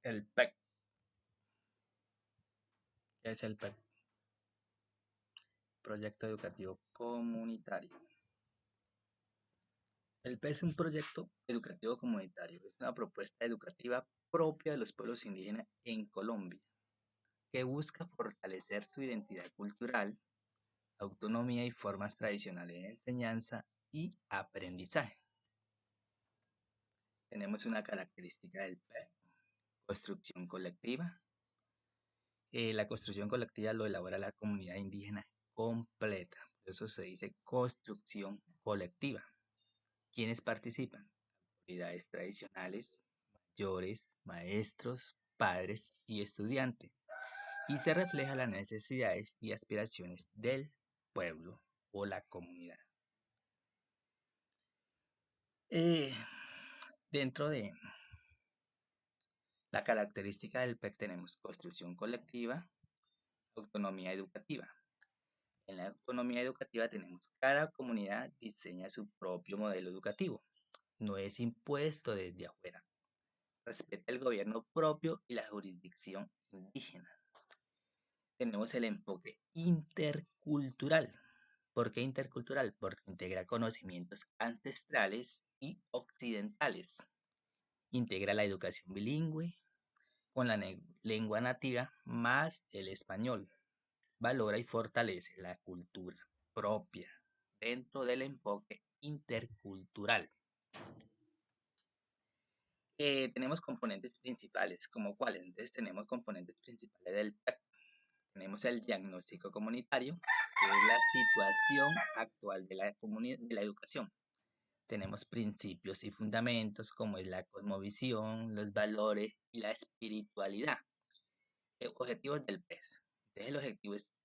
El PEC. ¿Qué es el PEC? Proyecto Educativo Comunitario. El PEC es un proyecto educativo comunitario. Es una propuesta educativa propia de los pueblos indígenas en Colombia, que busca fortalecer su identidad cultural, autonomía y formas tradicionales de enseñanza y aprendizaje. Tenemos una característica del PEC: construcción colectiva. La construcción colectiva lo elabora la comunidad indígena completa. Por eso se dice construcción colectiva. ¿Quiénes participan? Autoridades tradicionales, mayores, maestros, padres y estudiantes. Y se refleja las necesidades y aspiraciones del pueblo o la comunidad. Dentro de la característica del PEC tenemos construcción colectiva, autonomía educativa. En la autonomía educativa tenemos cada comunidad diseña su propio modelo educativo. No es impuesto desde afuera. Respeta el gobierno propio y la jurisdicción indígena. Tenemos el enfoque intercultural. ¿Por qué intercultural? Porque integra conocimientos ancestrales y occidentales. Integra la educación bilingüe con la lengua nativa más el español. Valora y fortalece la cultura propia dentro del enfoque intercultural. Tenemos componentes principales, ¿como cuáles? Entonces tenemos componentes principales del PEC. Tenemos el diagnóstico comunitario, que es la situación actual de la educación. Tenemos principios y fundamentos, como es la cosmovisión, los valores y la espiritualidad. Objetivos del PEC. Entonces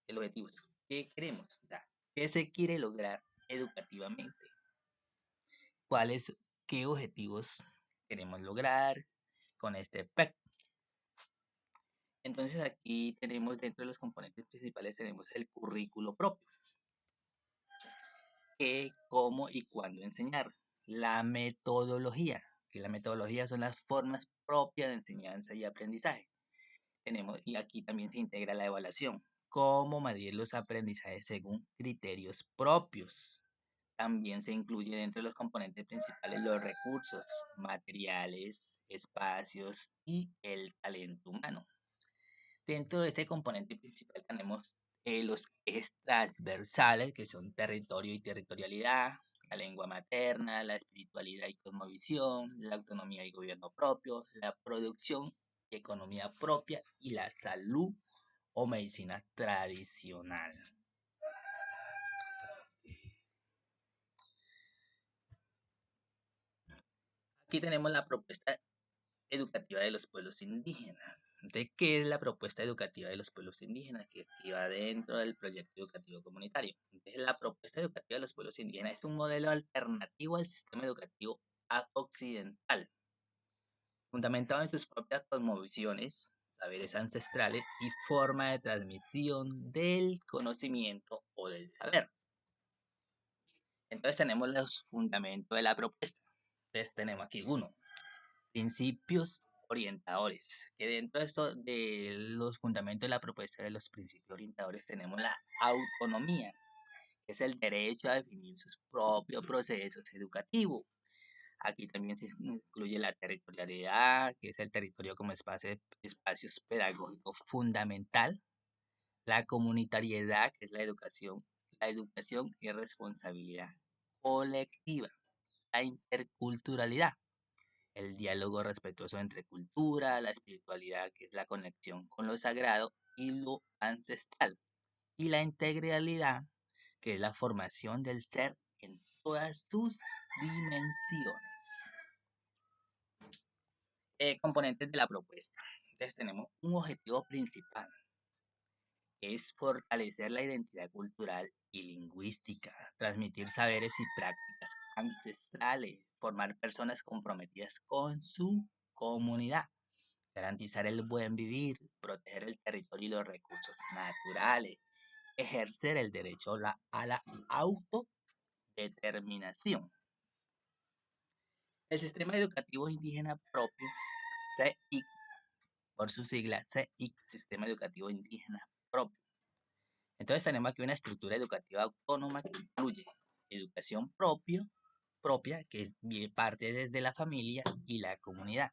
el objetivo es ¿qué queremos? O sea, ¿qué se quiere lograr educativamente? ¿Qué objetivos queremos lograr con este PEC? Entonces aquí tenemos dentro de los componentes principales tenemos el currículo propio. ¿Qué, cómo y cuándo enseñar? La metodología, que la metodología son las formas propias de enseñanza y aprendizaje. Y aquí también se integra la evaluación. Cómo medir los aprendizajes según criterios propios. También se incluye dentro de los componentes principales los recursos, materiales, espacios y el talento humano. Dentro de este componente principal tenemos los ejes transversales, que son territorio y territorialidad, la lengua materna, la espiritualidad y cosmovisión, la autonomía y gobierno propio, la producción y economía propia y la salud o medicina tradicional. Aquí tenemos la propuesta educativa de los pueblos indígenas. ¿De qué es la propuesta educativa de los pueblos indígenas? Que va dentro del proyecto educativo comunitario. Entonces, la propuesta educativa de los pueblos indígenas es un modelo alternativo al sistema educativo occidental, fundamentado en sus propias cosmovisiones, saberes ancestrales y forma de transmisión del conocimiento o del saber. Entonces tenemos los fundamentos de la propuesta. Entonces tenemos aquí uno, principios orientadores, que dentro de esto de los fundamentos de la propuesta de los principios orientadores tenemos la autonomía, que es el derecho a definir sus propios procesos educativos. Aquí también se incluye la territorialidad, que es el territorio como espacios pedagógicos fundamental, la comunitariedad, que es la educación y responsabilidad colectiva, la interculturalidad, el diálogo respetuoso entre cultura, la espiritualidad, que es la conexión con lo sagrado y lo ancestral, y la integralidad, que es la formación del ser en todas sus dimensiones. Componentes de la propuesta. Entonces tenemos un objetivo principal, es fortalecer la identidad cultural y lingüística, transmitir saberes y prácticas ancestrales, formar personas comprometidas con su comunidad, garantizar el buen vivir, proteger el territorio y los recursos naturales, ejercer el derecho a la autodeterminación. El sistema educativo indígena propio se por su sigla, SEIC, Sistema Educativo Indígena Propio. Entonces tenemos aquí una estructura educativa autónoma que incluye educación propia, que parte desde la familia y la comunidad.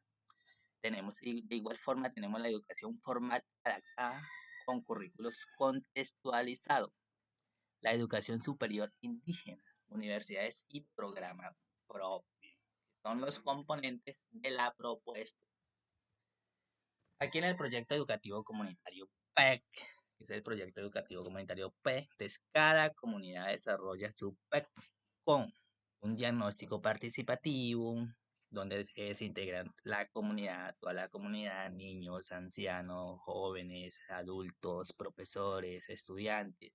Tenemos, y de igual forma, tenemos la educación formal adaptada con currículos contextualizados, la educación superior indígena, universidades y programa propio. Son los componentes de la propuesta. Aquí en el proyecto educativo comunitario PEC, que es el proyecto educativo comunitario PEC, entonces cada comunidad desarrolla su PEC con un diagnóstico participativo, donde se integran la comunidad, toda la comunidad, niños, ancianos, jóvenes, adultos, profesores, estudiantes,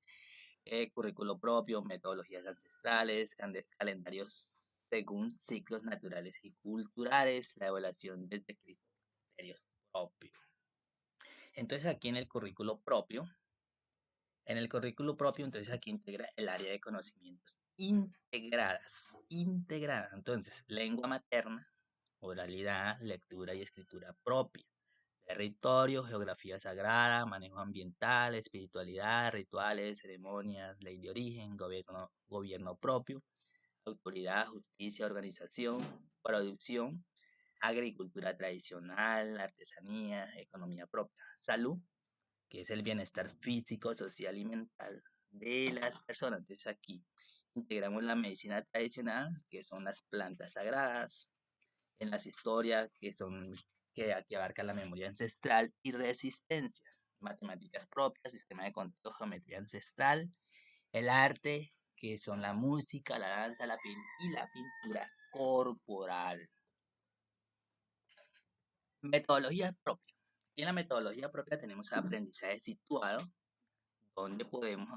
currículo propio, metodologías ancestrales, calendarios según ciclos naturales y culturales, la evaluación desde criterios propios. Entonces aquí en el currículo propio, entonces aquí integra el área de conocimientos integradas. Entonces, lengua materna, oralidad, lectura y escritura propia, territorio, geografía sagrada, manejo ambiental, espiritualidad, rituales, ceremonias, ley de origen, gobierno propio, autoridad, justicia, organización, producción, agricultura tradicional, artesanía, economía propia, salud, que es el bienestar físico, social y mental de las personas. Entonces aquí integramos la medicina tradicional, que son las plantas sagradas, en las historias, que aquí abarca la memoria ancestral y resistencia, matemáticas propias, sistema de conteo, geometría ancestral, el arte, que son la música, la danza, y la pintura corporal. Metodología propia. Y en la metodología propia tenemos aprendizaje situado, donde podemos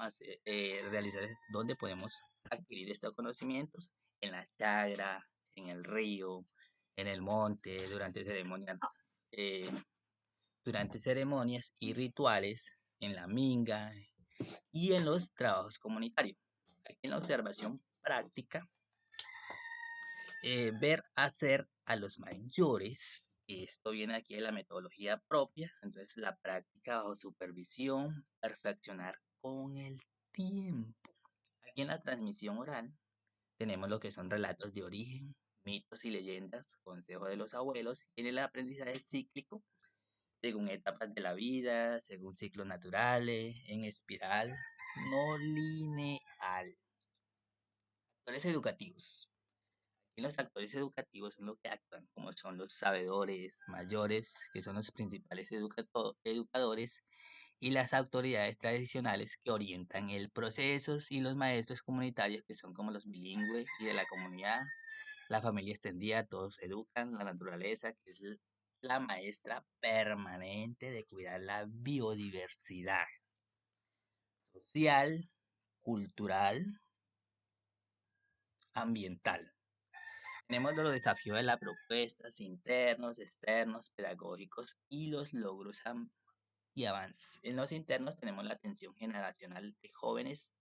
donde podemos adquirir estos conocimientos en la chagra, en el río, en el monte, eh, durante ceremonias y rituales, en la minga y en los trabajos comunitarios. Aquí en la observación práctica, ver hacer a los mayores. Esto viene aquí de la metodología propia, entonces la práctica bajo supervisión, perfeccionar con el tiempo. Aquí en la transmisión oral tenemos lo que son relatos de origen, mitos y leyendas, consejos de los abuelos, y en el aprendizaje cíclico, según etapas de la vida, según ciclos naturales, en espiral, no lineal. Actores educativos. Y los actores educativos son los que actúan, como son los sabedores mayores, que son los principales educadores, y las autoridades tradicionales que orientan el proceso, y los maestros comunitarios, que son como los bilingües y de la comunidad, la familia extendida, todos educan, la naturaleza, que es la maestra permanente de cuidar la biodiversidad social, cultural, ambiental. Tenemos los desafíos de las propuestas internos, externos, pedagógicos y los logros y avances. En los internos tenemos la atención generacional de jóvenes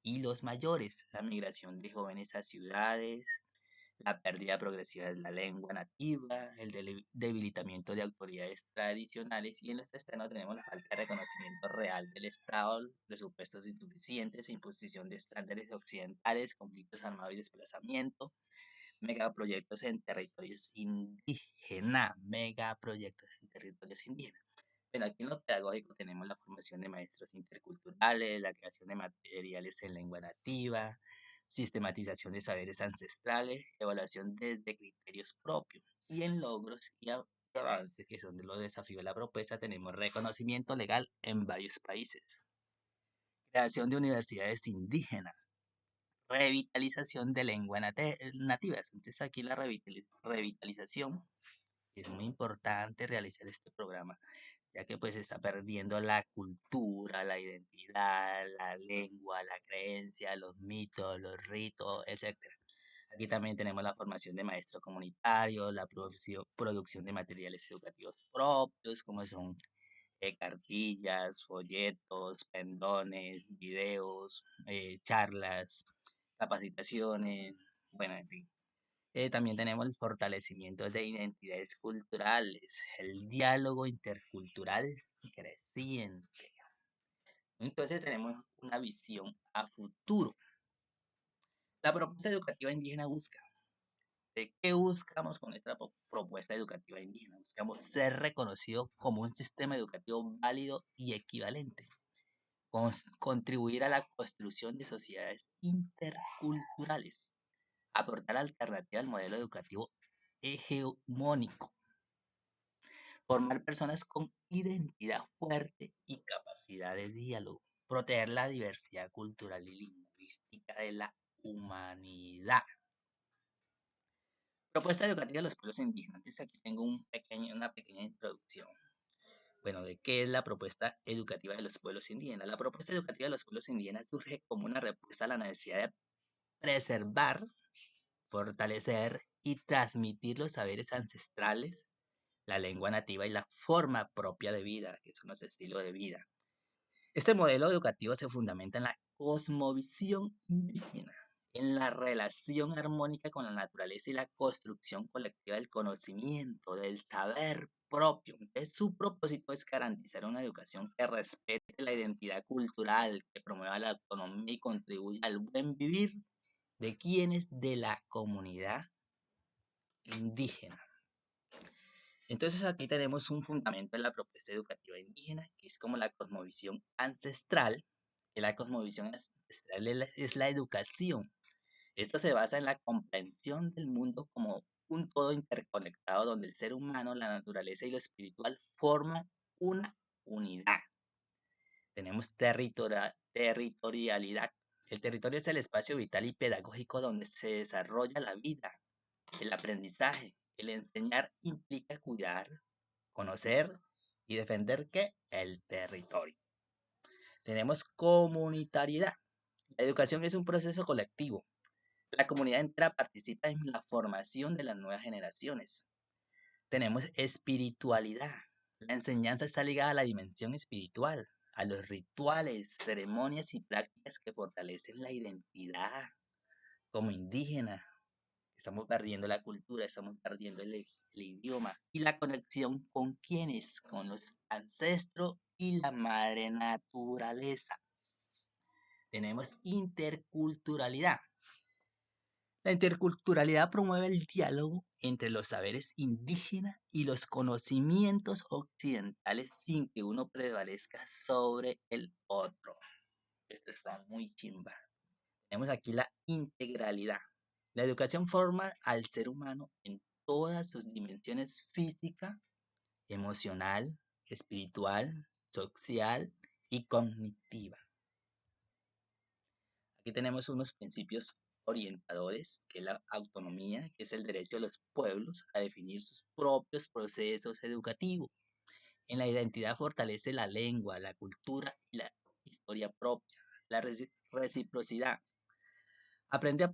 y los mayores, la migración de jóvenes a ciudades, la pérdida progresiva de la lengua nativa, el debilitamiento de autoridades tradicionales, y en los externos tenemos la falta de reconocimiento real del Estado, presupuestos insuficientes, imposición de estándares occidentales, conflictos armados y desplazamiento, megaproyectos en territorios indígenas. Bueno, aquí en lo pedagógico tenemos la formación de maestros interculturales, la creación de materiales en lengua nativa, sistematización de saberes ancestrales, evaluación desde criterios propios. Y en logros y avances, que son de los desafíos de la propuesta, tenemos reconocimiento legal en varios países, creación de universidades indígenas, revitalización de lenguas nativas. Entonces aquí la revitalización es muy importante realizar este programa, ya que pues se está perdiendo la cultura, la identidad, la lengua, la creencia, los mitos, los ritos, etcétera. Aquí también tenemos la formación de maestros comunitarios, la producción de materiales educativos propios, como son cartillas, folletos, pendones, videos, charlas, capacitaciones, bueno, en fin. También tenemos el fortalecimiento de identidades culturales, el diálogo intercultural creciente. Entonces tenemos una visión a futuro. La propuesta educativa indígena busca. ¿De qué buscamos con esta propuesta educativa indígena? Buscamos ser reconocido como un sistema educativo válido y equivalente. Contribuir a la construcción de sociedades interculturales. Aportar alternativa al modelo educativo hegemónico. Formar personas con identidad fuerte y capacidad de diálogo. Proteger la diversidad cultural y lingüística de la humanidad. Propuesta educativa de los pueblos indígenas. Entonces aquí tengo una pequeña introducción. Bueno, ¿de qué es la propuesta educativa de los pueblos indígenas? La propuesta educativa de los pueblos indígenas surge como una respuesta a la necesidad de preservar, fortalecer y transmitir los saberes ancestrales, la lengua nativa y la forma propia de vida, que son los estilos de vida. Este modelo educativo se fundamenta en la cosmovisión indígena, en la relación armónica con la naturaleza y la construcción colectiva del conocimiento, del saber propio. Entonces, su propósito es garantizar una educación que respete la identidad cultural, que promueva la autonomía y contribuya al buen vivir de quienes de la comunidad indígena. Entonces aquí tenemos un fundamento en la propuesta educativa indígena, que es como la cosmovisión ancestral, que la cosmovisión ancestral es la educación. Esto se basa en la comprensión del mundo como un todo interconectado donde el ser humano, la naturaleza y lo espiritual forman una unidad. Tenemos territorialidad. El territorio es el espacio vital y pedagógico donde se desarrolla la vida, el aprendizaje. El enseñar implica cuidar, conocer y defender ¿qué? El territorio. Tenemos comunitariedad. La educación es un proceso colectivo. La comunidad entera participa en la formación de las nuevas generaciones. Tenemos espiritualidad. La enseñanza está ligada a la dimensión espiritual, a los rituales, ceremonias y prácticas que fortalecen la identidad como indígena. Estamos perdiendo la cultura, estamos perdiendo el idioma y la conexión con quienes, con los ancestros y la madre naturaleza. Tenemos interculturalidad. La interculturalidad promueve el diálogo entre los saberes indígenas y los conocimientos occidentales sin que uno prevalezca sobre el otro. Esto está muy chimba. Tenemos aquí la integralidad. La educación forma al ser humano en todas sus dimensiones física, emocional, espiritual, social y cognitiva. Aquí tenemos unos principios orientadores, que es la autonomía, que es el derecho de los pueblos a definir sus propios procesos educativos. En la identidad fortalece la lengua, la cultura y la historia propia. La reciprocidad. Aprender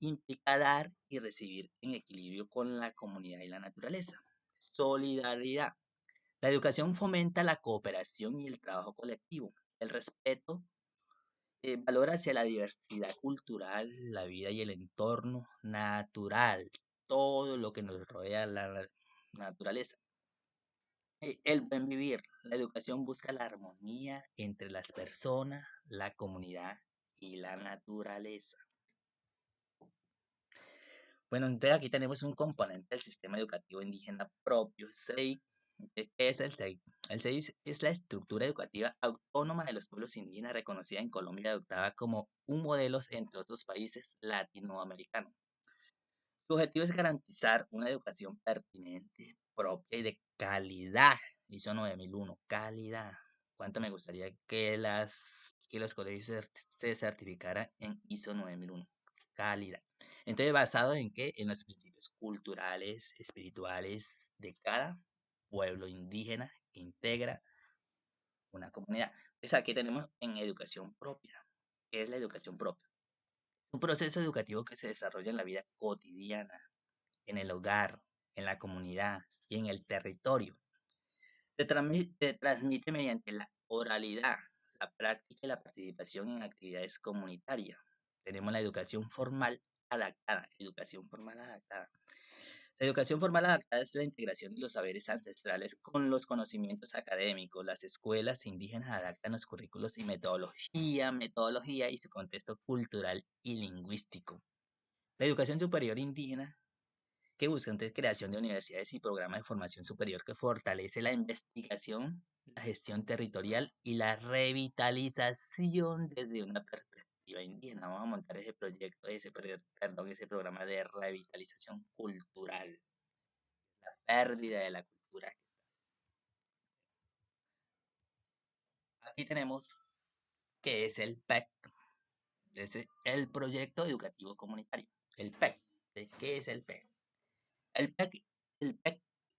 implica dar y recibir en equilibrio con la comunidad y la naturaleza. Solidaridad. La educación fomenta la cooperación y el trabajo colectivo. El respeto valor hacia la diversidad cultural, la vida y el entorno natural, todo lo que nos rodea la naturaleza. El buen vivir. La educación busca la armonía entre las personas, la comunidad y la naturaleza. Bueno, entonces aquí tenemos un componente del sistema educativo indígena propio, SEI. ¿Qué es el SEI? El SEI es la estructura educativa autónoma de los pueblos indígenas reconocida en Colombia y adoptada como un modelo entre otros países latinoamericanos. Su objetivo es garantizar una educación pertinente, propia y de calidad. ISO 9001, calidad. ¿Cuánto me gustaría que los colegios se certificaran en ISO 9001? Calidad. Entonces, ¿basado en qué? En los principios culturales, espirituales de cada pueblo indígena que integra una comunidad. Entonces, aquí tenemos en educación propia. ¿Qué es la educación propia? Un proceso educativo que se desarrolla en la vida cotidiana, en el hogar, en la comunidad y en el territorio. Se transmite mediante la oralidad, la práctica y la participación en actividades comunitarias. Tenemos la educación formal adaptada, educación formal adaptada. La educación formal adaptada es la integración de los saberes ancestrales con los conocimientos académicos. Las escuelas indígenas adaptan los currículos y metodología y su contexto cultural y lingüístico. La educación superior indígena que busca entonces creación de universidades y programas de formación superior que fortalece la investigación, la gestión territorial y la revitalización desde una perspectiva indígena. Vamos a montar ese proyecto, ese programa de revitalización cultural, pérdida de la cultura. Aquí tenemos que es el PEC, el proyecto educativo comunitario. El PEC. ¿Qué es el PEC? El PEC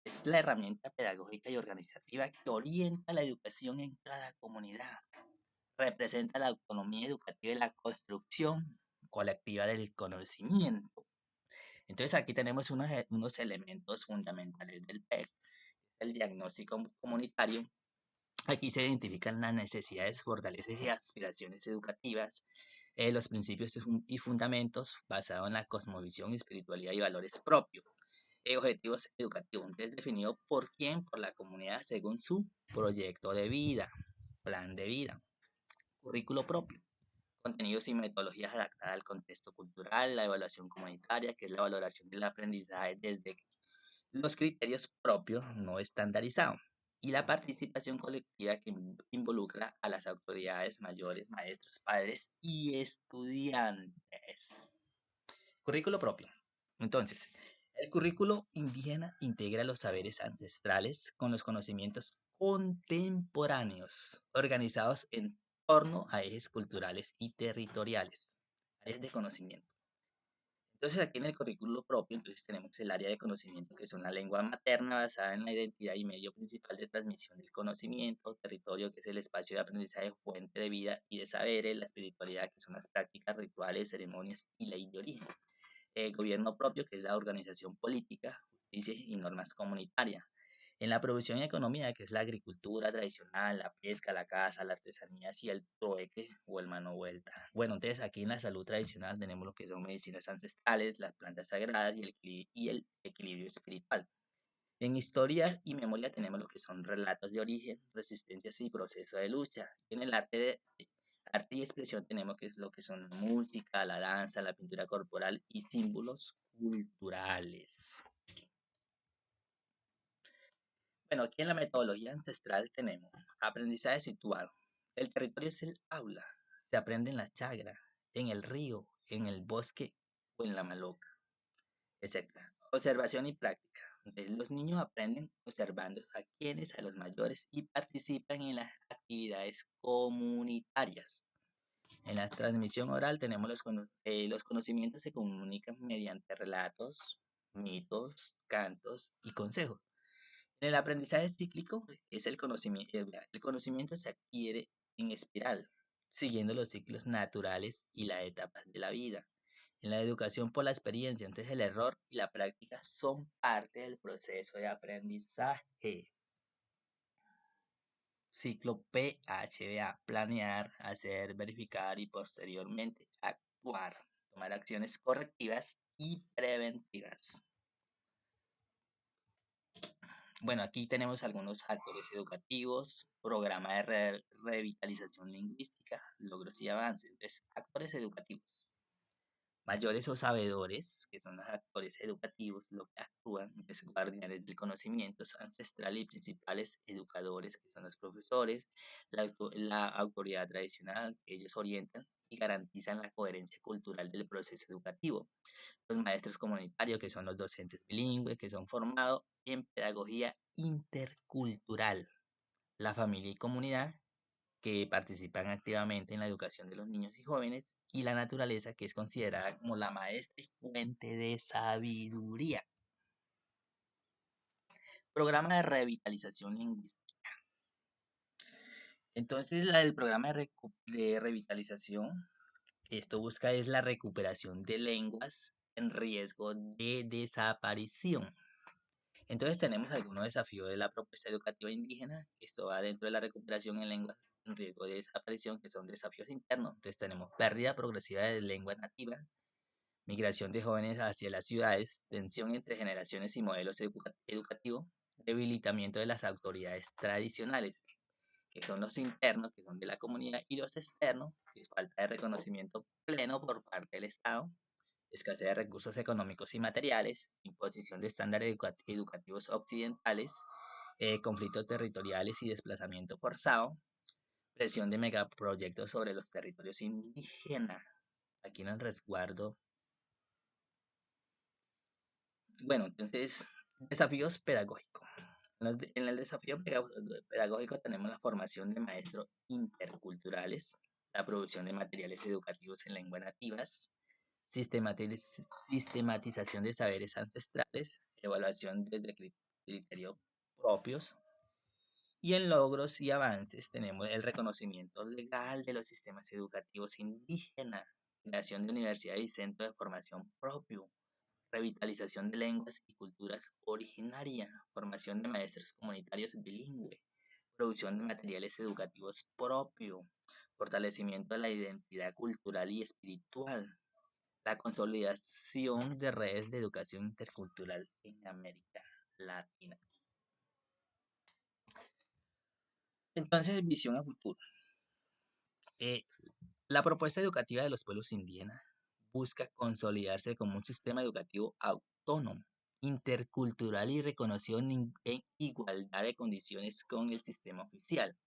es la herramienta pedagógica y organizativa que orienta la educación en cada comunidad. Representa la autonomía educativa y la construcción colectiva del conocimiento. Entonces aquí tenemos unos elementos fundamentales del PEC. El diagnóstico comunitario. Aquí se identifican las necesidades, fortalezas y aspiraciones educativas, los principios y fundamentos basados en la cosmovisión, espiritualidad y valores propios. Objetivos educativos, entonces definido por quién, por la comunidad según su proyecto de vida, plan de vida. Currículo propio, contenidos y metodologías adaptadas al contexto cultural, la evaluación comunitaria, que es la valoración del aprendizaje desde los criterios propios no estandarizados, y la participación colectiva que involucra a las autoridades mayores, maestros, padres y estudiantes. Currículo propio. Entonces, el currículo indígena integra los saberes ancestrales con los conocimientos contemporáneos, organizados en torno a ejes culturales y territoriales, áreas de conocimiento. Entonces, aquí en el currículo propio, entonces tenemos el área de conocimiento, que son la lengua materna basada en la identidad y medio principal de transmisión del conocimiento, territorio, que es el espacio de aprendizaje, fuente de vida y de saberes, la espiritualidad, que son las prácticas, rituales, ceremonias y ley de origen. Gobierno propio, que es la organización política, justicia y normas comunitarias. En la producción y economía, que es la agricultura tradicional, la pesca, la caza, la artesanía y el trueque o el mano vuelta. Bueno, entonces aquí en la salud tradicional tenemos lo que son medicinas ancestrales, las plantas sagradas y el equilibrio espiritual. En historia y memoria tenemos lo que son relatos de origen, resistencias y proceso de lucha. En el arte y expresión tenemos que es lo que son la música, la danza, la pintura corporal y símbolos culturales. Bueno, aquí en la metodología ancestral tenemos aprendizaje situado. El territorio es el aula. Se aprende en la chagra, en el río, en el bosque o en la maloca, etcétera. Observación y práctica. Los niños aprenden observando a quienes, a los mayores, y participan en las actividades comunitarias. En la transmisión oral tenemos los conocimientos se comunican mediante relatos, mitos, cantos y consejos. En el aprendizaje cíclico es el conocimiento se adquiere en espiral, siguiendo los ciclos naturales y las etapas de la vida. En la educación por la experiencia, entonces el error y la práctica son parte del proceso de aprendizaje. Ciclo PHBA, planear, hacer, verificar y posteriormente actuar, tomar acciones correctivas y preventivas. Bueno, aquí tenemos algunos actores educativos, programa de revitalización lingüística, logros y avances. Entonces, actores educativos. Mayores o sabedores, que son los actores educativos, lo que actúan, es guardianes del conocimiento ancestral y principales educadores, que son los profesores, la autoridad tradicional, que ellos orientan y garantizan la coherencia cultural del proceso educativo. Los maestros comunitarios, que son los docentes bilingües, que son formados en pedagogía intercultural. La familia y comunidad, que participan activamente en la educación de los niños y jóvenes, y la naturaleza, que es considerada como la maestra y fuente de sabiduría. Programa de revitalización lingüística. Entonces, el programa de revitalización, esto busca es la recuperación de lenguas en riesgo de desaparición. Entonces tenemos algunos desafíos de la propuesta educativa indígena. Esto va dentro de la recuperación en lenguas en riesgo de desaparición, que son desafíos internos. Entonces tenemos pérdida progresiva de lenguas nativas, migración de jóvenes hacia las ciudades, tensión entre generaciones y modelos educativos, debilitamiento de las autoridades tradicionales, que son los internos, que son de la comunidad, y los externos, que es falta de reconocimiento pleno por parte del Estado, escasez de recursos económicos y materiales, imposición de estándares educativos occidentales, conflictos territoriales y desplazamiento forzado, presión de megaproyectos sobre los territorios indígenas. Aquí en el resguardo. Bueno, entonces, desafíos pedagógicos. En el desafío pedagógico tenemos la formación de maestros interculturales, la producción de materiales educativos en lenguas nativas, sistematización de saberes ancestrales, evaluación desde criterios propios. Y en logros y avances tenemos el reconocimiento legal de los sistemas educativos indígenas, creación de universidades y centros de formación propio, revitalización de lenguas y culturas originarias, formación de maestros comunitarios bilingües, producción de materiales educativos propios, fortalecimiento de la identidad cultural y espiritual, la consolidación de redes de educación intercultural en América Latina. Entonces, visión a futuro. La propuesta educativa de los pueblos indígenas busca consolidarse como un sistema educativo autónomo, intercultural y reconocido en igualdad de condiciones con el sistema oficial.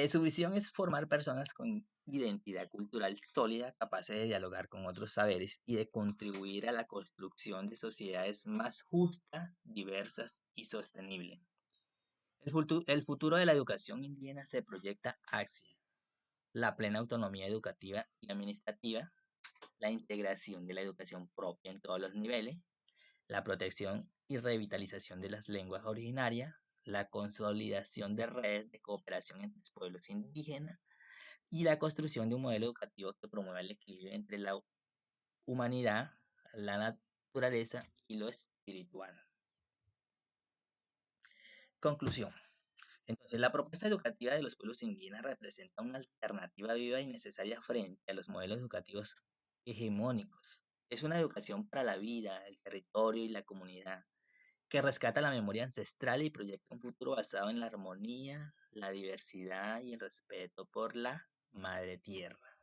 Su visión es formar personas con identidad cultural sólida, capaces de dialogar con otros saberes y de contribuir a la construcción de sociedades más justas, diversas y sostenibles. El futuro de la educación indígena se proyecta hacia la plena autonomía educativa y administrativa, la integración de la educación propia en todos los niveles, la protección y revitalización de las lenguas originarias, la consolidación de redes de cooperación entre los pueblos indígenas y la construcción de un modelo educativo que promueva el equilibrio entre la humanidad, la naturaleza y lo espiritual. Conclusión. Entonces, la propuesta educativa de los pueblos indígenas representa una alternativa viva y necesaria frente a los modelos educativos hegemónicos. Es una educación para la vida, el territorio y la comunidad, que rescata la memoria ancestral y proyecta un futuro basado en la armonía, la diversidad y el respeto por la madre tierra.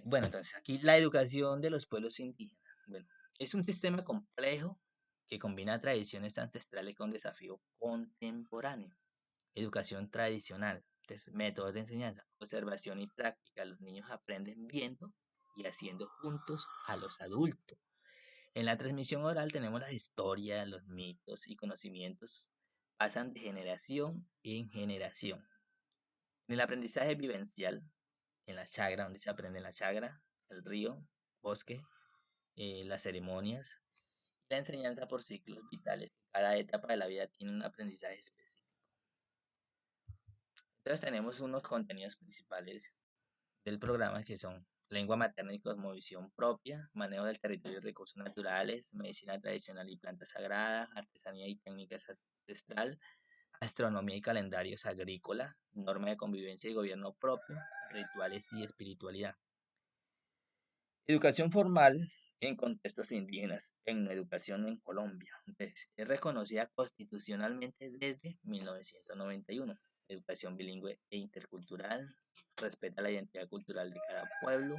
Bueno, entonces aquí la educación de los pueblos indígenas. Bueno, es un sistema complejo que combina tradiciones ancestrales con desafíos contemporáneos. Educación tradicional, métodos de enseñanza, observación y práctica. Los niños aprenden viendo y haciendo juntos a los adultos. En la transmisión oral tenemos la historia, los mitos y conocimientos pasan de generación en generación. En el aprendizaje vivencial, en la chagra, donde se aprende en la chagra, el río, bosque, las ceremonias, la enseñanza por ciclos vitales. Cada etapa de la vida tiene un aprendizaje específico. Entonces tenemos unos contenidos principales del programa que son lengua materna y cosmovisión propia, manejo del territorio y recursos naturales, medicina tradicional y plantas sagradas, artesanía y técnicas ancestral, astronomía y calendarios agrícola, norma de convivencia y gobierno propio, rituales y espiritualidad. Educación formal en contextos indígenas, en educación en Colombia. Entonces, es reconocida constitucionalmente desde 1991. Educación bilingüe e intercultural, respeta la identidad cultural de cada pueblo,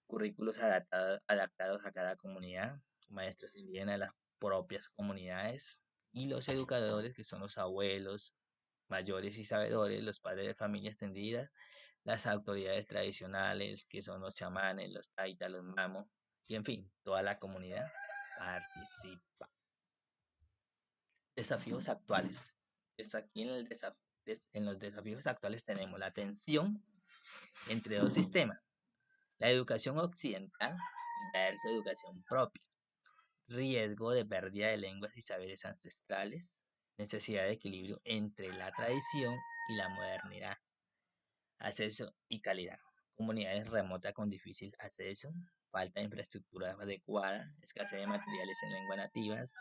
currículos adaptados a cada comunidad, maestros indígenas de las propias comunidades y los educadores que son los abuelos, mayores y sabedores, los padres de familia extendida, las autoridades tradicionales que son los chamanes, los taitas, los mamos y en fin, toda la comunidad participa. Desafíos actuales. Es aquí en los desafíos actuales tenemos la tensión entre dos sistemas. La educación occidental versus educación propia. Riesgo de pérdida de lenguas y saberes ancestrales. Necesidad de equilibrio entre la tradición y la modernidad. Acceso y calidad. Comunidades remotas con difícil acceso. Falta de infraestructura adecuada. Escasez de materiales en lenguas nativas.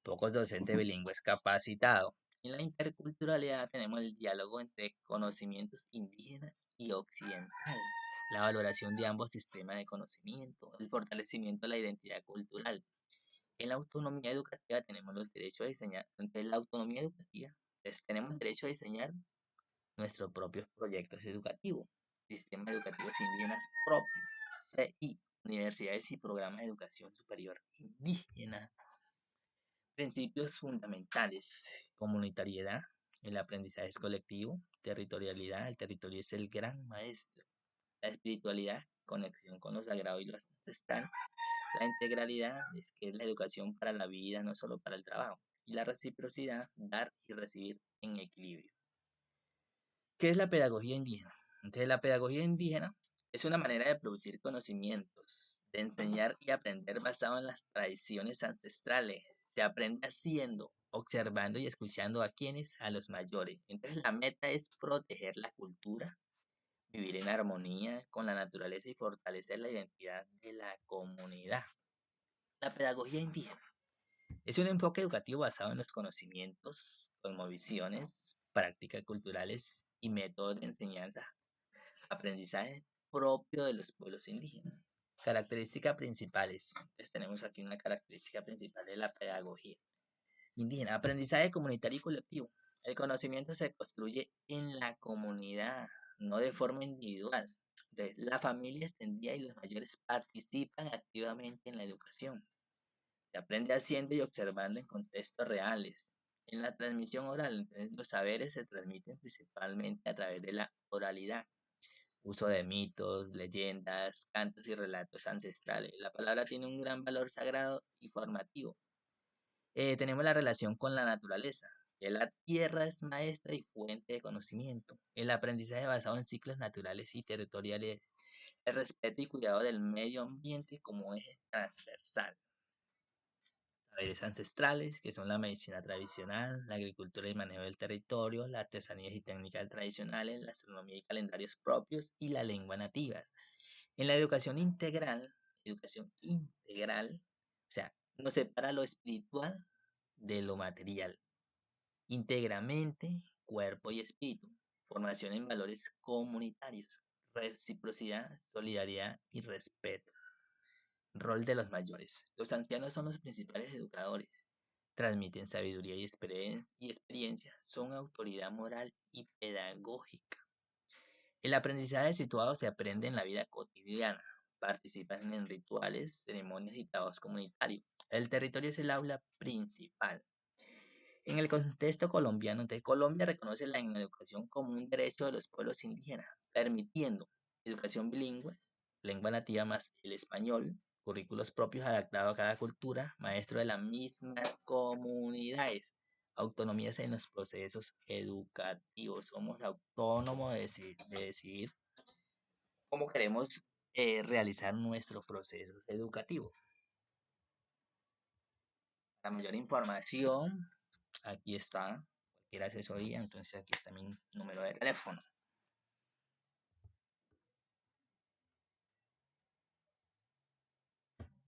Pocos docentes bilingües capacitados. En la interculturalidad tenemos el diálogo entre conocimientos indígenas y occidental, la valoración de ambos sistemas de conocimiento, el fortalecimiento de la identidad cultural. En la autonomía educativa tenemos los derechos a diseñar, entonces la autonomía educativa, entonces tenemos derecho a diseñar nuestros propios proyectos educativos, sistemas educativos indígenas propios, CI, universidades y programas de educación superior indígena. Principios fundamentales: comunitariedad, el aprendizaje es colectivo; territorialidad, el territorio es el gran maestro; la espiritualidad, conexión con lo sagrado y lo ancestral; la integralidad, es que es la educación para la vida, no solo para el trabajo; y la reciprocidad, dar y recibir en equilibrio. ¿Qué es la pedagogía indígena? Entonces, la pedagogía indígena es una manera de producir conocimientos, de enseñar y aprender basado en las tradiciones ancestrales. Se aprende haciendo, observando y escuchando a quienes, a los mayores. Entonces, la meta es proteger la cultura, vivir en armonía con la naturaleza y fortalecer la identidad de la comunidad. La pedagogía indígena es un enfoque educativo basado en los conocimientos, cosmovisiones, prácticas culturales y métodos de enseñanza, aprendizaje propio de los pueblos indígenas. Características principales. Entonces tenemos aquí una característica principal de la pedagogía indígena: aprendizaje comunitario y colectivo. El conocimiento se construye en la comunidad, no de forma individual. Entonces, la familia extendida y los mayores participan activamente en la educación. Se aprende haciendo y observando en contextos reales. En la transmisión oral, entonces, los saberes se transmiten principalmente a través de la oralidad. Uso de mitos, leyendas, cantos y relatos ancestrales. La palabra tiene un gran valor sagrado y formativo. Tenemos la relación con la naturaleza, que la tierra es maestra y fuente de conocimiento. El aprendizaje basado en ciclos naturales y territoriales. El respeto y cuidado del medio ambiente como eje transversal. Saberes ancestrales, que son la medicina tradicional, la agricultura y manejo del territorio, las artesanías y técnicas tradicionales, la astronomía y calendarios propios y la lengua nativas. En la educación integral, o sea, nos separa lo espiritual de lo material. Íntegramente, cuerpo y espíritu. Formación en valores comunitarios, reciprocidad, solidaridad y respeto. Rol de los mayores. Los ancianos son los principales educadores. Transmiten sabiduría y experiencia, son autoridad moral y pedagógica. El aprendizaje situado se aprende en la vida cotidiana. Participan en rituales, ceremonias y trabajos comunitarios. El territorio es el aula principal. En el contexto colombiano, Colombia reconoce la educación como un derecho de los pueblos indígenas, permitiendo educación bilingüe, lengua nativa más el español, currículos propios adaptados a cada cultura, maestro de las mismas comunidades, autonomías en los procesos educativos. Somos autónomos de decidir cómo queremos realizar nuestros procesos educativos. Para mayor información, aquí está cualquier asesoría, entonces aquí está mi número de teléfono.